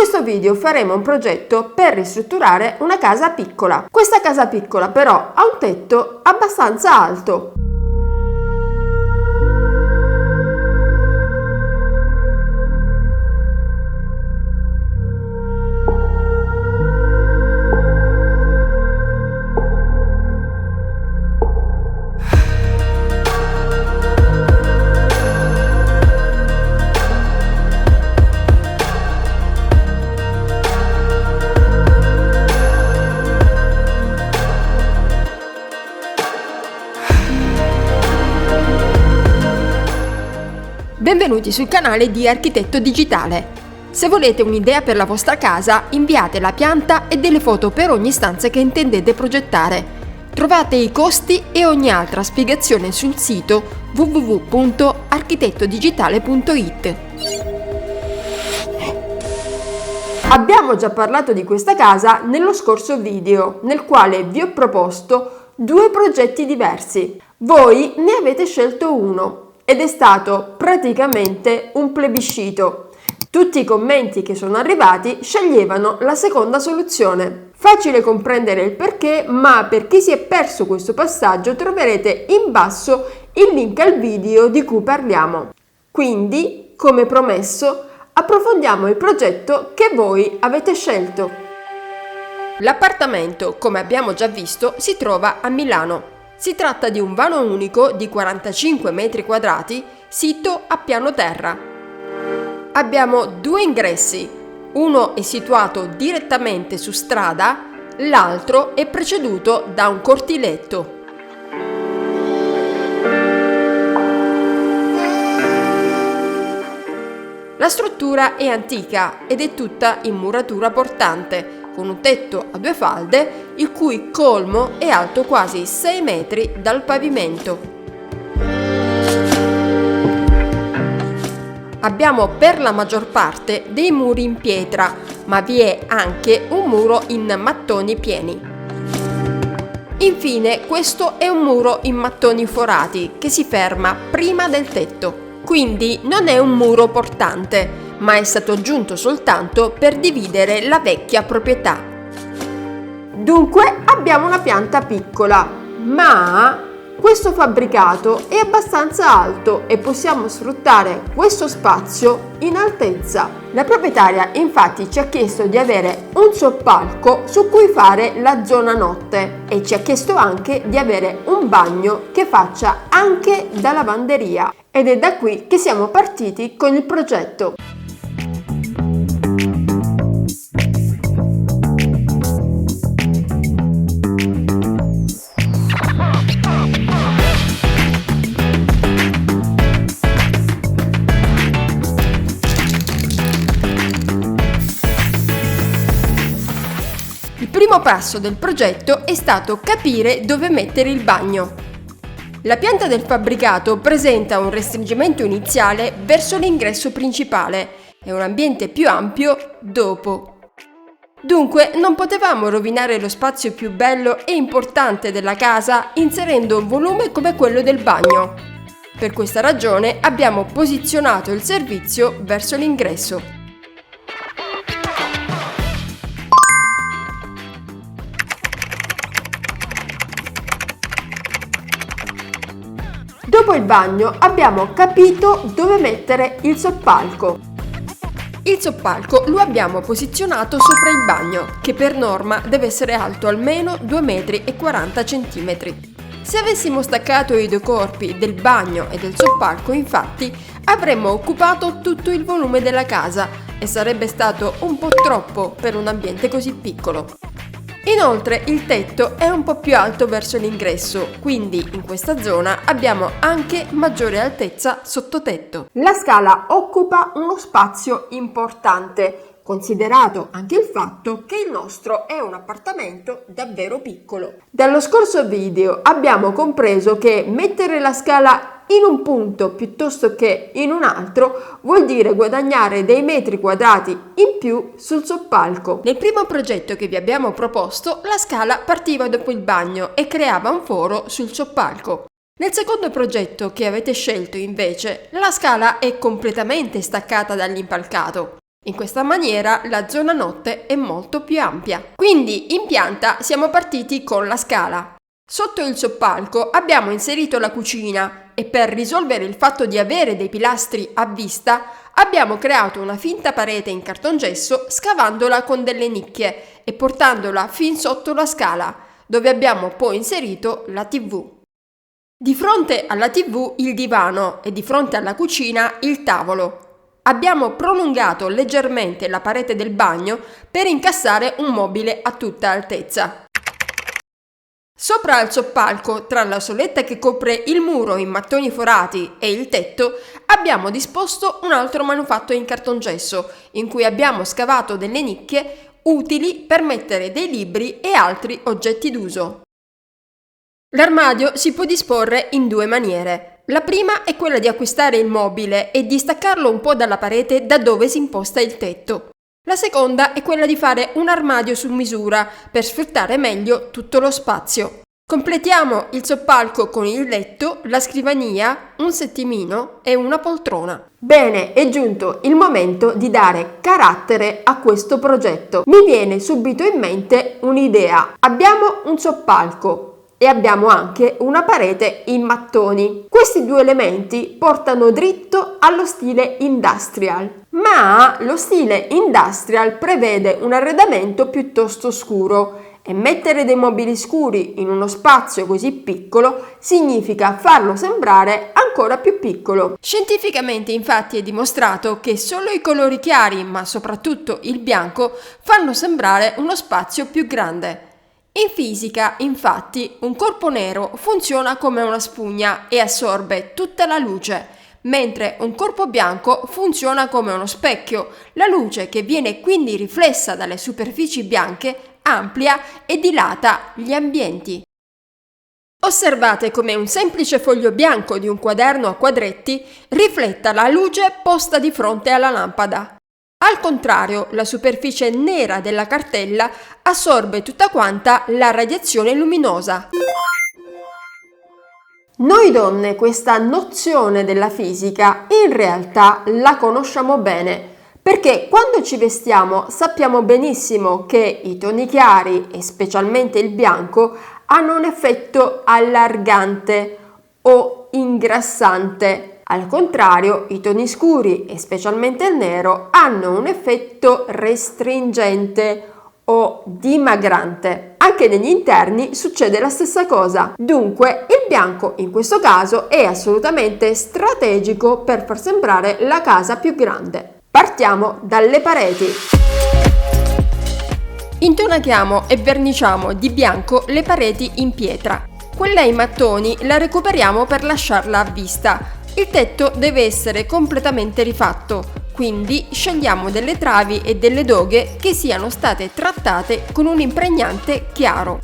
questo video faremo un progetto per ristrutturare una casa piccola. Questa casa piccola però ha un tetto abbastanza alto. Benvenuti sul canale di Architetto Digitale. Se volete un'idea per la vostra casa, inviate la pianta e delle foto per ogni stanza che intendete progettare. Trovate i costi e ogni altra spiegazione sul sito www.architettodigitale.it. Abbiamo già parlato di questa casa nello scorso video, nel quale vi ho proposto due progetti diversi. Voi ne avete scelto uno. Ed è stato praticamente un plebiscito. Tutti i commenti che sono arrivati sceglievano la seconda soluzione. Facile comprendere il perché, ma per chi si è perso questo passaggio troverete in basso il link al video di cui parliamo. Quindi, come promesso, approfondiamo il progetto che voi avete scelto. L'appartamento, come abbiamo già visto, si trova a Milano. Si tratta di un vano unico di 45 metri quadrati, sito a piano terra. Abbiamo due ingressi, uno è situato direttamente su strada, l'altro è preceduto da un cortiletto. La struttura è antica ed è tutta in muratura portante, con un tetto a due falde, il cui colmo è alto quasi 6 metri dal pavimento. Abbiamo per la maggior parte dei muri in pietra, ma vi è anche un muro in mattoni pieni. Infine, questo è un muro in mattoni forati che si ferma prima del tetto, quindi non è un muro portante, ma è stato aggiunto soltanto per dividere la vecchia proprietà. Dunque abbiamo una pianta piccola, ma questo fabbricato è abbastanza alto e possiamo sfruttare questo spazio in altezza. La proprietaria infatti ci ha chiesto di avere un soppalco su cui fare la zona notte e ci ha chiesto anche di avere un bagno che faccia anche da lavanderia, ed è da qui che siamo partiti con il progetto. Il primo passo del progetto è stato capire dove mettere il bagno. La pianta del fabbricato presenta un restringimento iniziale verso l'ingresso principale e un ambiente più ampio dopo. Dunque non potevamo rovinare lo spazio più bello e importante della casa inserendo un volume come quello del bagno. Per questa ragione abbiamo posizionato il servizio verso l'ingresso. Dopo il bagno abbiamo capito dove mettere il soppalco. Il soppalco lo abbiamo posizionato sopra il bagno, che per norma deve essere alto almeno 2,40 m. Se avessimo staccato i due corpi del bagno e del soppalco, infatti, avremmo occupato tutto il volume della casa e sarebbe stato un po' troppo per un ambiente così piccolo. Inoltre il tetto è un po' più alto verso l'ingresso, quindi in questa zona abbiamo anche maggiore altezza sottotetto. La scala occupa uno spazio importante, considerato anche il fatto che il nostro è un appartamento davvero piccolo. Dallo scorso video abbiamo compreso che mettere la scala in un punto piuttosto che in un altro vuol dire guadagnare dei metri quadrati in più sul soppalco. Nel primo progetto che vi abbiamo proposto, la scala partiva dopo il bagno e creava un foro sul soppalco. Nel secondo progetto che avete scelto invece, la scala è completamente staccata dall'impalcato. In questa maniera la zona notte è molto più ampia. Quindi in pianta siamo partiti con la scala. Sotto il soppalco abbiamo inserito la cucina e per risolvere il fatto di avere dei pilastri a vista abbiamo creato una finta parete in cartongesso scavandola con delle nicchie e portandola fin sotto la scala, dove abbiamo poi inserito la TV. Di fronte alla TV il divano e di fronte alla cucina il tavolo. Abbiamo prolungato leggermente la parete del bagno per incassare un mobile a tutta altezza. Sopra al soppalco, tra la soletta che copre il muro in mattoni forati e il tetto, abbiamo disposto un altro manufatto in cartongesso, in cui abbiamo scavato delle nicchie utili per mettere dei libri e altri oggetti d'uso. L'armadio si può disporre in due maniere. La prima è quella di acquistare il mobile e di staccarlo un po' dalla parete da dove si imposta il tetto. La seconda è quella di fare un armadio su misura per sfruttare meglio tutto lo spazio. Completiamo il soppalco con il letto, la scrivania, un settimino e una poltrona. Bene, è giunto il momento di dare carattere a questo progetto. Mi viene subito in mente un'idea. Abbiamo un soppalco e abbiamo anche una parete in mattoni. Questi due elementi portano dritto allo stile industrial, ma lo stile industrial prevede un arredamento piuttosto scuro e mettere dei mobili scuri in uno spazio così piccolo significa farlo sembrare ancora più piccolo. Scientificamente infatti è dimostrato che solo i colori chiari, ma soprattutto il bianco, fanno sembrare uno spazio più grande. In fisica, infatti, un corpo nero funziona come una spugna e assorbe tutta la luce, mentre un corpo bianco funziona come uno specchio. La luce, che viene quindi riflessa dalle superfici bianche, amplia e dilata gli ambienti. Osservate come un semplice foglio bianco di un quaderno a quadretti rifletta la luce posta di fronte alla lampada. Al contrario, la superficie nera della cartella assorbe tutta quanta la radiazione luminosa. Noi donne questa nozione della fisica in realtà la conosciamo bene, perché quando ci vestiamo sappiamo benissimo che i toni chiari e specialmente il bianco hanno un effetto allargante o ingrassante. Al contrario, i toni scuri e specialmente il nero hanno un effetto restringente o dimagrante. Anche negli interni succede la stessa cosa. Dunque, il bianco in questo caso è assolutamente strategico per far sembrare la casa più grande. Partiamo dalle pareti. Intonachiamo e verniciamo di bianco le pareti in pietra. Quella in mattoni la recuperiamo per lasciarla a vista. Il tetto deve essere completamente rifatto, quindi scegliamo delle travi e delle doghe che siano state trattate con un impregnante chiaro.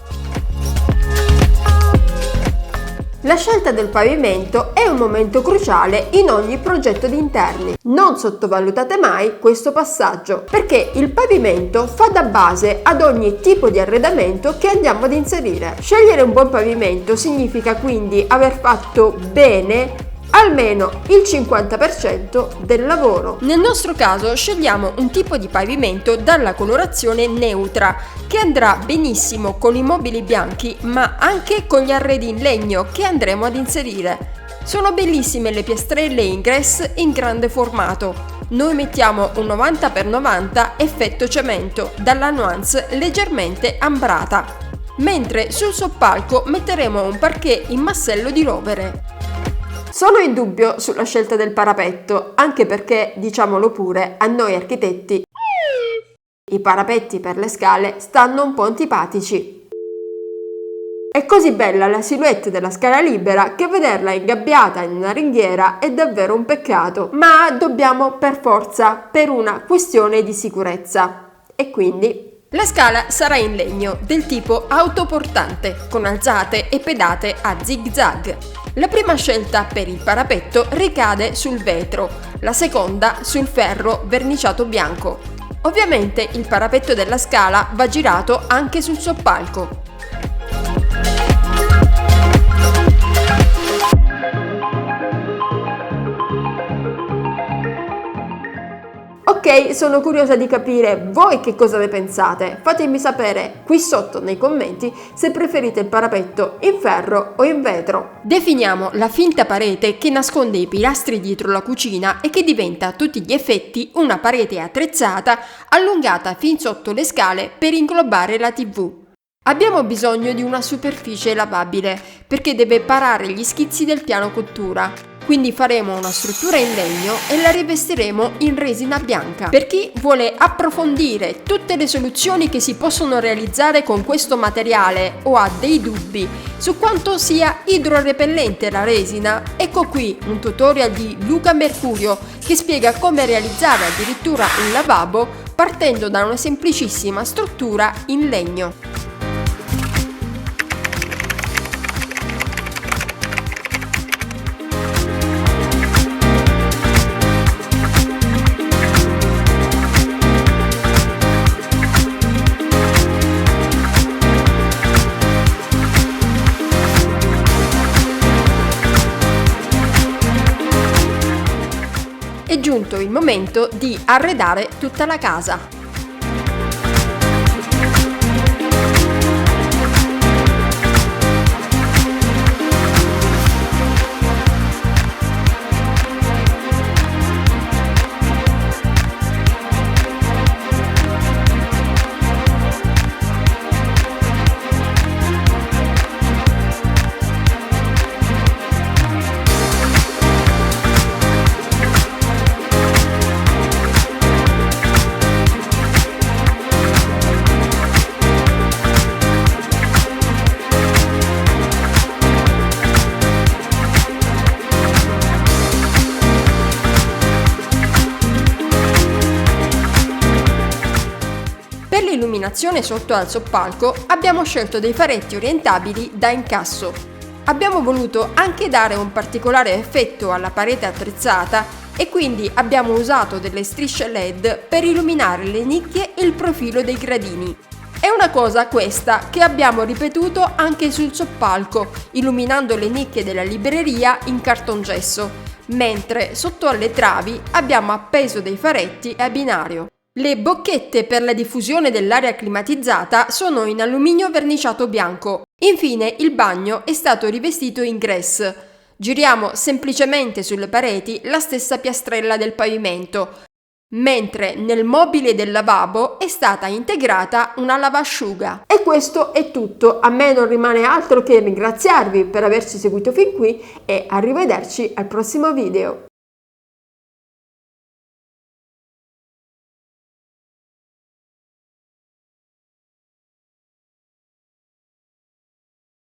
La scelta del pavimento è un momento cruciale in ogni progetto di interni. Non sottovalutate mai questo passaggio, perché il pavimento fa da base ad ogni tipo di arredamento che andiamo ad inserire. Scegliere un buon pavimento significa quindi aver fatto bene almeno il 50% del lavoro. Nel nostro caso scegliamo un tipo di pavimento dalla colorazione neutra che andrà benissimo con i mobili bianchi ma anche con gli arredi in legno che andremo ad inserire. Sono bellissime le piastrelle ingress in grande formato. Noi mettiamo un 90x90 effetto cemento dalla nuance leggermente ambrata, mentre sul soppalco metteremo un parquet in massello di rovere. Sono in dubbio sulla scelta del parapetto, anche perché, diciamolo pure, a noi architetti i parapetti per le scale stanno un po' antipatici. È così bella la silhouette della scala libera che vederla ingabbiata in una ringhiera è davvero un peccato, ma dobbiamo per forza per una questione di sicurezza. E quindi la scala sarà in legno del tipo autoportante, con alzate e pedate a zig-zag. La prima scelta per il parapetto ricade sul vetro, la seconda sul ferro verniciato bianco. Ovviamente il parapetto della scala va girato anche sul soppalco. Ok, Ok, sono curiosa di capire voi che cosa ne pensate. Fatemi sapere qui sotto nei commenti se preferite il parapetto in ferro o in vetro. Definiamo la finta parete che nasconde i pilastri dietro la cucina e che diventa a tutti gli effetti una parete attrezzata allungata fin sotto le scale per inglobare la TV. Abbiamo bisogno di una superficie lavabile perché deve parare gli schizzi del piano cottura. Quindi faremo una struttura in legno e la rivestiremo in resina bianca. Per chi vuole approfondire tutte le soluzioni che si possono realizzare con questo materiale o ha dei dubbi su quanto sia idrorepellente la resina, ecco qui un tutorial di Luca Mercurio che spiega come realizzare addirittura un lavabo partendo da una semplicissima struttura in legno. È giunto il momento di arredare tutta la casa. Per l'illuminazione sotto al soppalco abbiamo scelto dei faretti orientabili da incasso. Abbiamo voluto anche dare un particolare effetto alla parete attrezzata e quindi abbiamo usato delle strisce LED per illuminare le nicchie e il profilo dei gradini. È una cosa questa che abbiamo ripetuto anche sul soppalco, illuminando le nicchie della libreria in cartongesso, mentre sotto alle travi abbiamo appeso dei faretti a binario. Le bocchette per la diffusione dell'aria climatizzata sono in alluminio verniciato bianco. Infine il bagno è stato rivestito in grès. Giriamo semplicemente sulle pareti la stessa piastrella del pavimento, mentre nel mobile del lavabo è stata integrata una lavasciuga. E questo è tutto, a me non rimane altro che ringraziarvi per averci seguito fin qui e arrivederci al prossimo video.